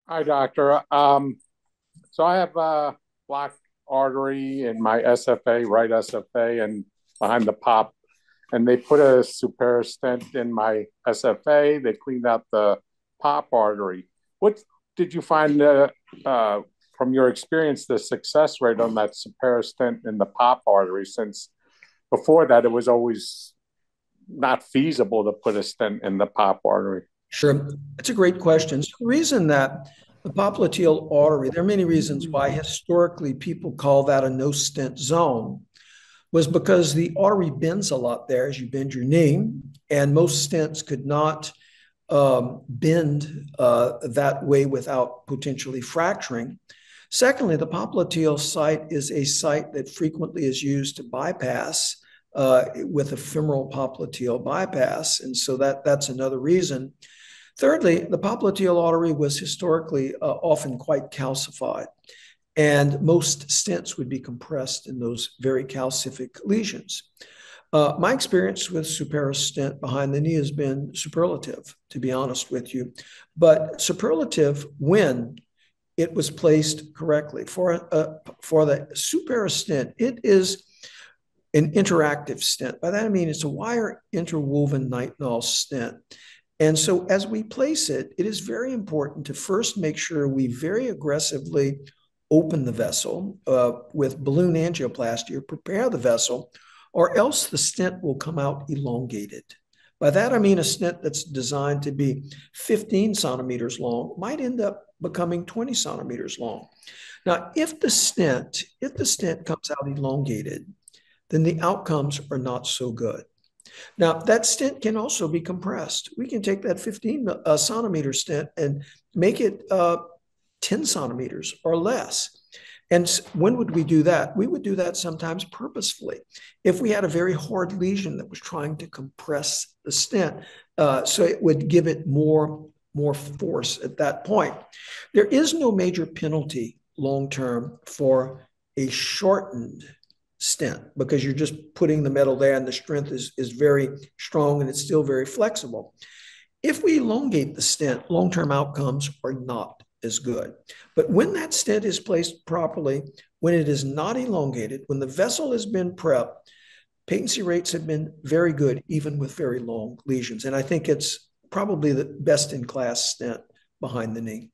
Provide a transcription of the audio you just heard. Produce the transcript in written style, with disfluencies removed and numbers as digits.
Hi, doctor. So I have a blocked artery in my SFA, right SFA, and behind the pop. And they put a Supera stent in my SFA. They cleaned out the pop artery. What did you find uh, from your experience the success rate on that Supera stent in the pop artery? Since before that, it was always not feasible to put a stent in the pop artery. Sure. It's a great question. So the reason that the popliteal artery, there are many reasons why historically people call that a no stent zone, was because the artery bends a lot there as you bend your knee, and most stents could not bend that way without potentially fracturing. Secondly, the popliteal site is a site that frequently is used to bypass with a femoral popliteal bypass, and so that's another reason. Thirdly, the popliteal artery was historically often quite calcified, and most stents would be compressed in those very calcific lesions. My experience with Supera stent behind the knee has been superlative, to be honest with you, but superlative when it was placed correctly. For the Supera stent, it is an interactive stent. By that I mean it's a wire interwoven nitinol stent. And so as we place it, it is very important to first make sure we very aggressively open the vessel with balloon angioplasty or prepare the vessel, or else the stent will come out elongated. By that, I mean a stent that's designed to be 15 centimeters long might end up becoming 20 centimeters long. Now, if the stent comes out elongated, then the outcomes are not so good. Now, that stent can also be compressed. We can take that 15 centimeter stent and make it 10 centimeters or less. And when would we do that? We would do that sometimes purposefully. If we had a very hard lesion that was trying to compress the stent, so it would give it more force at that point. There is no major penalty long term for a shortened stent because you're just putting the metal there and the strength is very strong and it's still very flexible. If we elongate the stent, long-term outcomes are not as good. But when that stent is placed properly, when it is not elongated, when the vessel has been prepped, patency rates have been very good, even with very long lesions. And I think it's probably the best in class stent behind the knee.